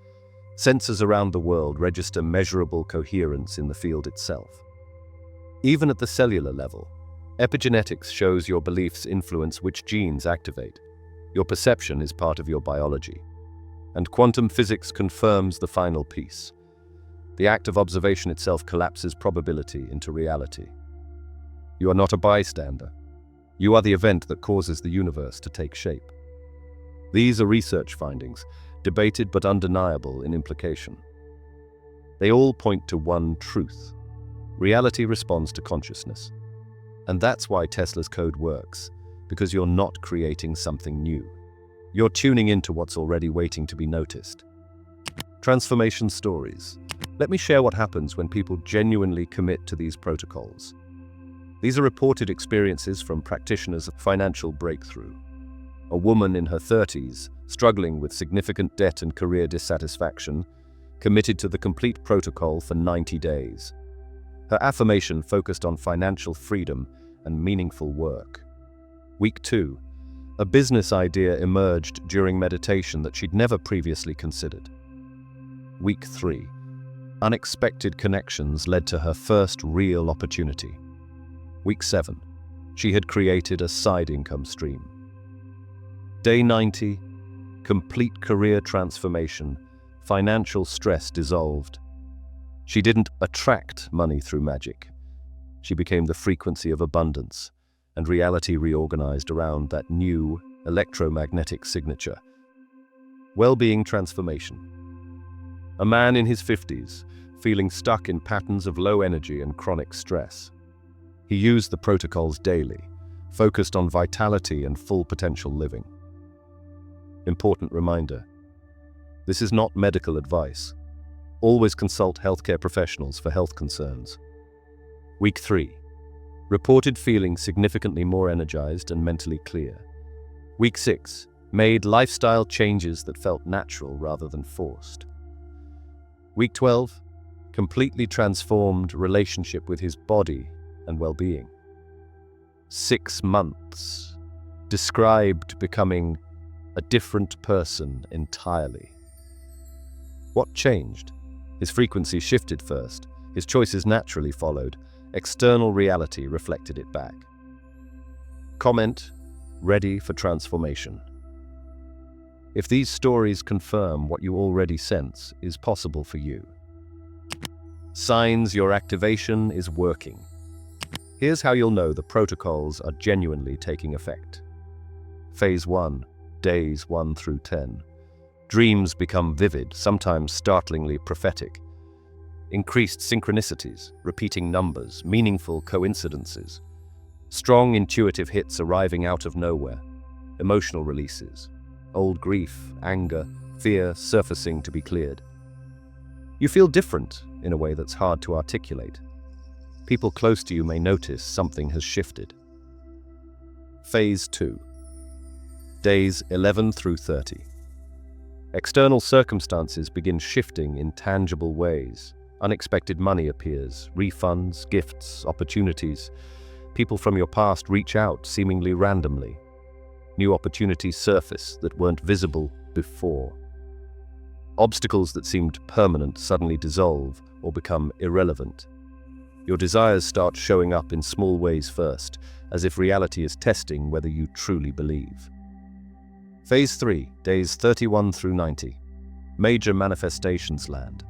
sensors around the world register measurable coherence in the field itself. Even at the cellular level, epigenetics shows your beliefs influence which genes activate. Your perception is part of your biology. And quantum physics confirms the final piece. The act of observation itself collapses probability into reality. You are not a bystander. You are the event that causes the universe to take shape. These are research findings, debated but undeniable in implication. They all point to one truth. Reality responds to consciousness. And that's why Tesla's code works, because you're not creating something new. You're tuning into what's already waiting to be noticed. Transformation stories. Let me share what happens when people genuinely commit to these protocols. These are reported experiences from practitioners of financial breakthrough. A woman in her 30s, struggling with significant debt and career dissatisfaction, committed to the complete protocol for 90 days. Her affirmation focused on financial freedom and meaningful work. Week 2, a business idea emerged during meditation that she'd never previously considered. Week 3. Unexpected connections led to her first real opportunity. Week 7. She had created a side income stream. Day 90. Complete career transformation. Financial stress dissolved. She didn't attract money through magic. She became the frequency of abundance, and reality reorganized around that new electromagnetic signature. Well-being transformation. A man in his 50s, feeling stuck in patterns of low energy and chronic stress. He used the protocols daily, focused on vitality and full potential living. Important reminder: this is not medical advice. Always consult healthcare professionals for health concerns. Week 3. Reported feeling significantly more energized and mentally clear. Week 6. Made lifestyle changes that felt natural rather than forced. Week 12. Completely transformed relationship with his body and well-being. 6 months. Described becoming a different person entirely. What changed? His frequency shifted first. His choices naturally followed. External reality reflected it back. Comment: ready for transformation. If these stories confirm what you already sense is possible for you. Signs your activation is working. Here's how you'll know the protocols are genuinely taking effect. Phase 1, days 1 through 10. Dreams become vivid, sometimes startlingly prophetic. Increased synchronicities, repeating numbers, meaningful coincidences. Strong intuitive hits arriving out of nowhere. Emotional releases. Old grief, anger, fear surfacing to be cleared. You feel different in a way that's hard to articulate. People close to you may notice something has shifted. Phase 2. Days 11 through 30. External circumstances begin shifting in tangible ways. Unexpected money appears, refunds, gifts, opportunities. People from your past reach out seemingly randomly. New opportunities surface that weren't visible before. Obstacles that seemed permanent suddenly dissolve or become irrelevant. Your desires start showing up in small ways first, as if reality is testing whether you truly believe. Phase 3, days 31 through 90. Major manifestations land.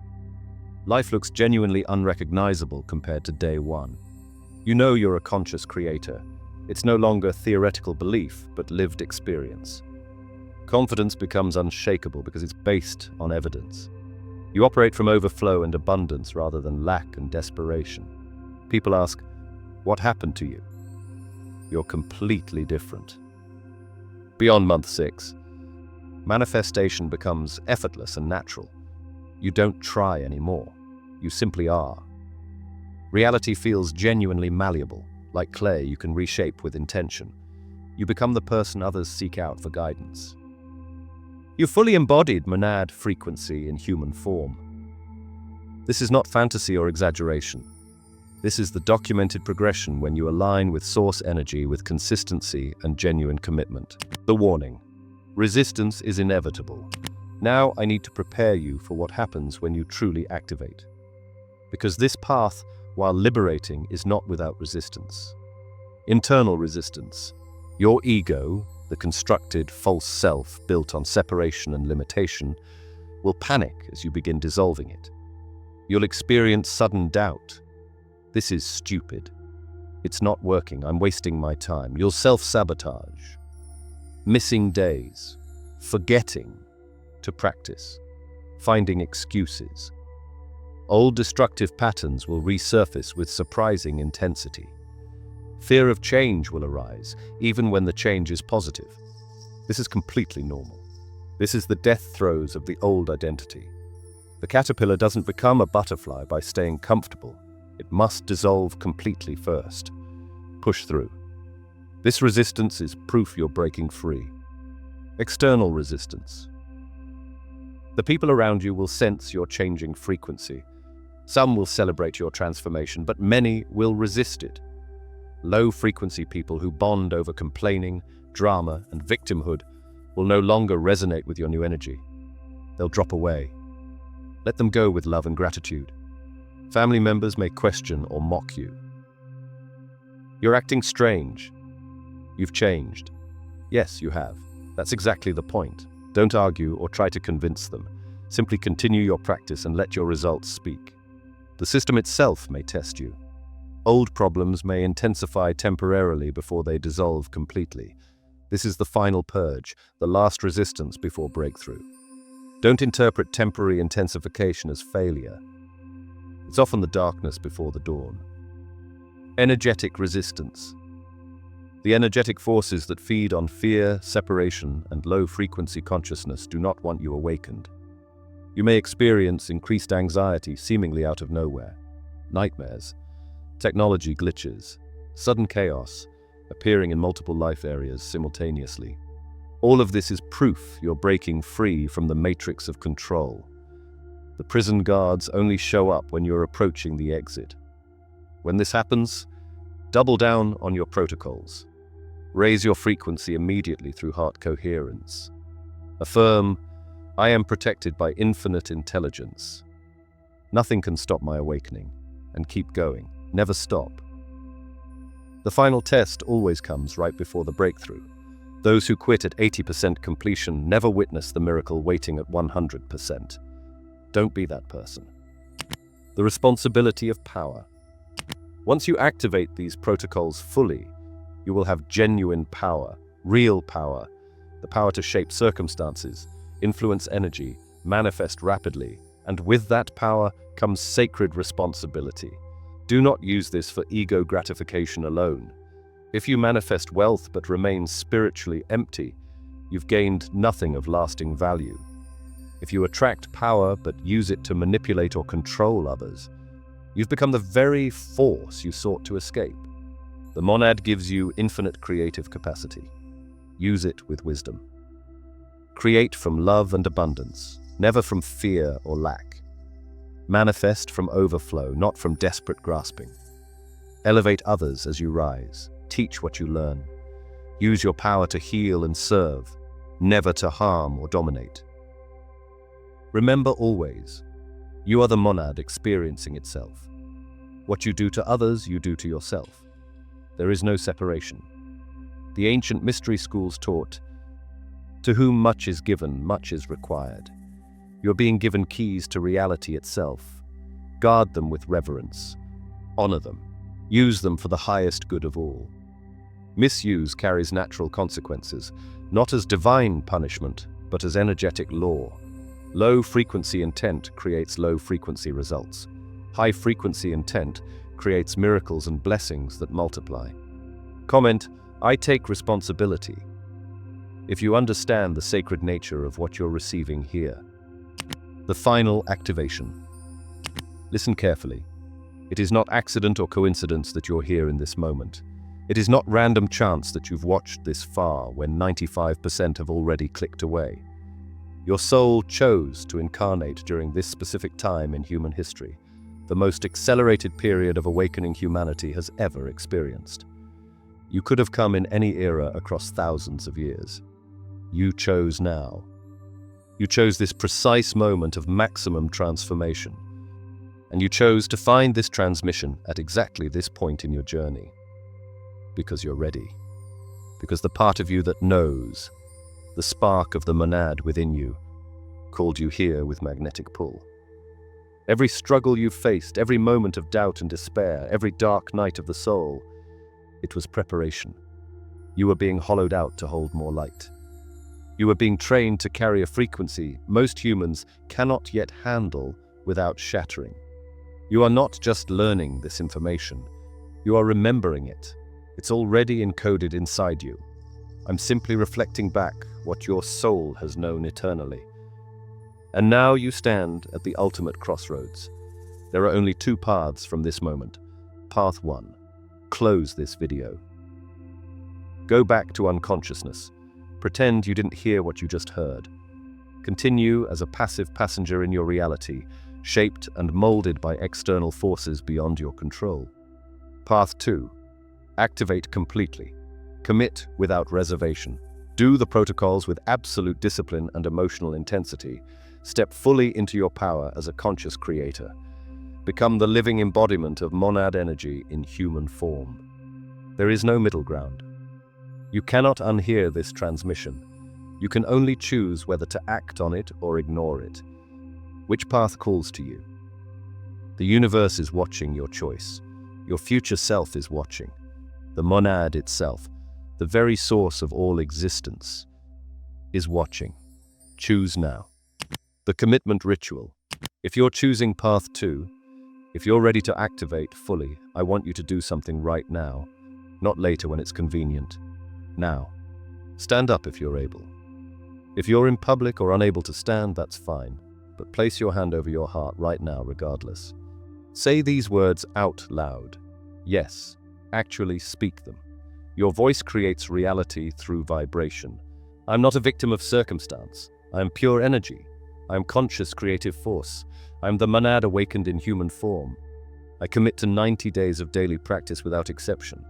Life looks genuinely unrecognizable compared to day 1. You know you're a conscious creator. It's no longer theoretical belief, but lived experience. Confidence becomes unshakable because it's based on evidence. You operate from overflow and abundance rather than lack and desperation. People ask, what happened to you? You're completely different. Beyond month 6, manifestation becomes effortless and natural. You don't try anymore. You simply are. Reality feels genuinely malleable, like clay you can reshape with intention. You become the person others seek out for guidance. You fully embodied monad frequency in human form. This is not fantasy or exaggeration. This is the documented progression when you align with source energy with consistency and genuine commitment. The warning: resistance is inevitable. Now I need to prepare you for what happens when you truly activate. Because this path, while liberating, is not without resistance. Internal resistance. Your ego, the constructed false self built on separation and limitation, will panic as you begin dissolving it. You'll experience sudden doubt. This is stupid. It's not working. I'm wasting my time. You'll self-sabotage. Missing days. Forgetting to practice. Finding excuses. Old destructive patterns will resurface with surprising intensity. Fear of change will arise, even when the change is positive. This is completely normal. This is the death throes of the old identity. The caterpillar doesn't become a butterfly by staying comfortable. It must dissolve completely first. Push through. This resistance is proof you're breaking free. External resistance. The people around you will sense your changing frequency. Some will celebrate your transformation, but many will resist it. Low-frequency people who bond over complaining, drama, and victimhood will no longer resonate with your new energy. They'll drop away. Let them go with love and gratitude. Family members may question or mock you. You're acting strange. You've changed. Yes, you have. That's exactly the point. Don't argue or try to convince them. Simply continue your practice and let your results speak. The system itself may test you. Old problems may intensify temporarily before they dissolve completely. This is the final purge, the last resistance before breakthrough. Don't interpret temporary intensification as failure. It's often the darkness before the dawn. Energetic resistance. The energetic forces that feed on fear, separation, and low-frequency consciousness do not want you awakened. You may experience increased anxiety seemingly out of nowhere, nightmares, technology glitches, sudden chaos, appearing in multiple life areas simultaneously. All of this is proof you're breaking free from the matrix of control. The prison guards only show up when you're approaching the exit. When this happens, double down on your protocols. Raise your frequency immediately through heart coherence. Affirm, I am protected by infinite intelligence. Nothing can stop my awakening. And keep going. Never stop. The final test always comes right before the breakthrough. Those who quit at 80% completion never witness the miracle waiting at 100%. Don't be that person. The responsibility of power. Once you activate these protocols fully, you will have genuine power, real power, the power to shape circumstances, influence energy, manifest rapidly, and with that power comes sacred responsibility. Do not use this for ego gratification alone. If you manifest wealth but remain spiritually empty, you've gained nothing of lasting value. If you attract power but use it to manipulate or control others, you've become the very force you sought to escape. The monad gives you infinite creative capacity. Use it with wisdom. Create from love and abundance, never from fear or lack. Manifest from overflow, not from desperate grasping. Elevate others as you rise. Teach what you learn. Use your power to heal and serve, never to harm or dominate. Remember always, you are the monad experiencing itself. What you do to others, you do to yourself. There is no separation. The ancient mystery schools taught, to whom much is given, much is required. You're being given keys to reality itself. Guard them with reverence. Honor them. Use them for the highest good of all. Misuse carries natural consequences, not as divine punishment, but as energetic law. Low-frequency intent creates low-frequency results. High-frequency intent creates miracles and blessings that multiply. Comment, I take responsibility. If you understand the sacred nature of what you're receiving here. The final activation. Listen carefully. It is not accident or coincidence that you're here in this moment. It is not random chance that you've watched this far when 95% have already clicked away. Your soul chose to incarnate during this specific time in human history, the most accelerated period of awakening humanity has ever experienced. You could have come in any era across thousands of years. You chose now. You chose this precise moment of maximum transformation. And you chose to find this transmission at exactly this point in your journey. Because you're ready. Because the part of you that knows, the spark of the monad within you, called you here with magnetic pull. Every struggle you've faced, every moment of doubt and despair, every dark night of the soul, it was preparation. You were being hollowed out to hold more light. You were being trained to carry a frequency most humans cannot yet handle without shattering. You are not just learning this information, you are remembering it. It's already encoded inside you. I'm simply reflecting back what your soul has known eternally. And now you stand at the ultimate crossroads. There are only two paths from this moment. Path 1. Close this video. Go back to unconsciousness. Pretend you didn't hear what you just heard. Continue as a passive passenger in your reality, shaped and molded by external forces beyond your control. Path 2. Activate completely. Commit without reservation. Do the protocols with absolute discipline and emotional intensity. Step fully into your power as a conscious creator. Become the living embodiment of monad energy in human form. There is no middle ground. You cannot unhear this transmission. You can only choose whether to act on it or ignore it. Which path calls to you? The universe is watching your choice. Your future self is watching. The monad itself, the very source of all existence, is watching. Choose now. The commitment ritual. If you're choosing path 2, if you're ready to activate fully, I want you to do something right now, not later when it's convenient. Now. Stand up if you're able. If you're in public or unable to stand, that's fine, but place your hand over your heart right now regardless. Say these words out loud. Yes, actually speak them. Your voice creates reality through vibration. I'm not a victim of circumstance. I am pure energy. I am conscious creative force. I am the monad awakened in human form. I commit to 90 days of daily practice without exception.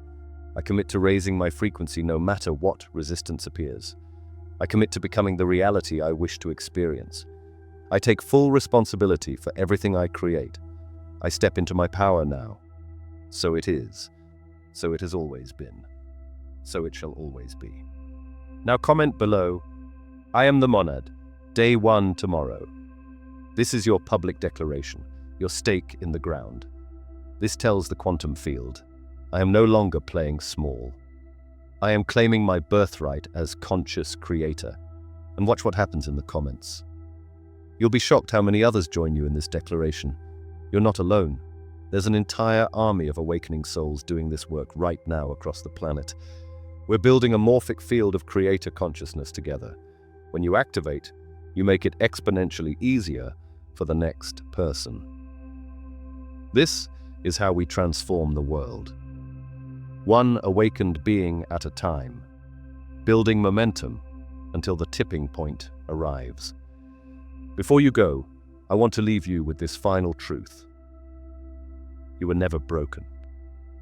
I commit to raising my frequency no matter what resistance appears. I commit to becoming the reality I wish to experience. I take full responsibility for everything I create. I step into my power now. So it is. So it has always been. So it shall always be. Now comment below, I am the monad, day 1 tomorrow. This is your public declaration, your stake in the ground. This tells the quantum field, I am no longer playing small. I am claiming my birthright as conscious creator. And watch what happens in the comments. You'll be shocked how many others join you in this declaration. You're not alone. There's an entire army of awakening souls doing this work right now across the planet. We're building a morphic field of creator consciousness together. When you activate, you make it exponentially easier for the next person. This is how we transform the world. One awakened being at a time, building momentum until the tipping point arrives. Before you go, I want to leave you with this final truth. You were never broken.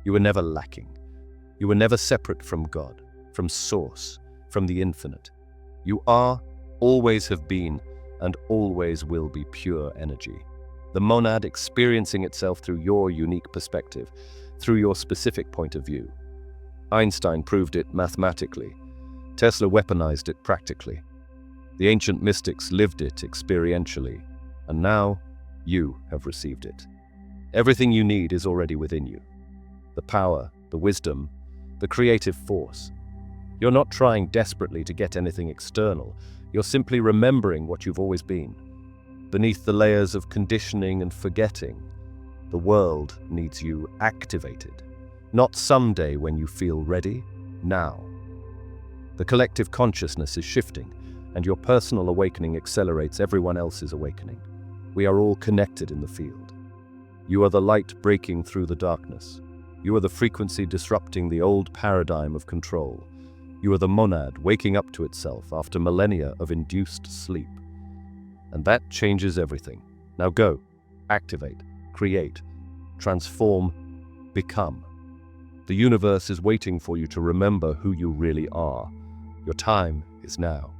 You were never lacking. You were never separate from God, from Source, from the infinite. You are, always have been, and always will be pure energy. The monad experiencing itself through your unique perspective, through your specific point of view. Einstein proved it mathematically. Tesla weaponized it practically. The ancient mystics lived it experientially. And now, you have received it. Everything you need is already within you. The power, the wisdom, the creative force. You're not trying desperately to get anything external. You're simply remembering what you've always been. Beneath the layers of conditioning and forgetting, the world needs you activated. Not someday when you feel ready, now. The collective consciousness is shifting, and your personal awakening accelerates everyone else's awakening. We are all connected in the field. You are the light breaking through the darkness. You are the frequency disrupting the old paradigm of control. You are the monad waking up to itself after millennia of induced sleep. And that changes everything. Now go, activate, create, transform, become. The universe is waiting for you to remember who you really are. Your time is now.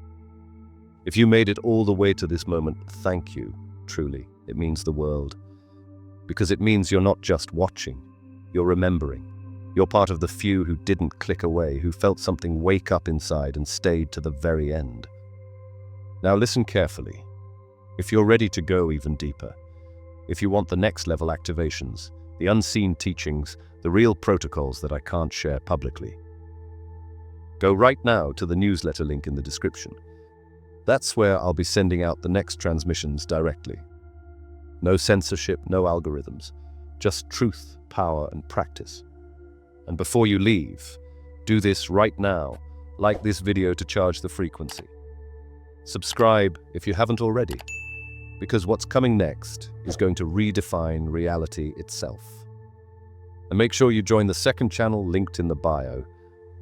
If you made it all the way to this moment, thank you, truly. It means the world. Because it means you're not just watching, you're remembering. You're part of the few who didn't click away, who felt something wake up inside and stayed to the very end. Now listen carefully. If you're ready to go even deeper, if you want the next level activations, the unseen teachings, the real protocols that I can't share publicly, go right now to the newsletter link in the description. That's where I'll be sending out the next transmissions directly. No censorship, no algorithms, just truth, power, and practice. And before you leave, do this right now. Like this video to charge the frequency. Subscribe if you haven't already, because what's coming next is going to redefine reality itself. And make sure you join the second channel linked in the bio.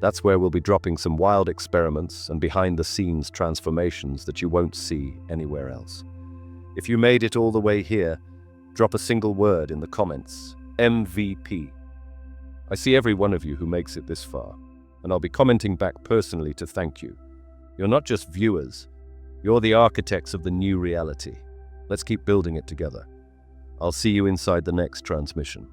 That's where we'll be dropping some wild experiments and behind-the-scenes transformations that you won't see anywhere else. If you made it all the way here, drop a single word in the comments, MVP. I see every one of you who makes it this far, and I'll be commenting back personally to thank you. You're not just viewers, You're the architects of the new reality. Let's keep building it together. I'll see you inside the next transmission.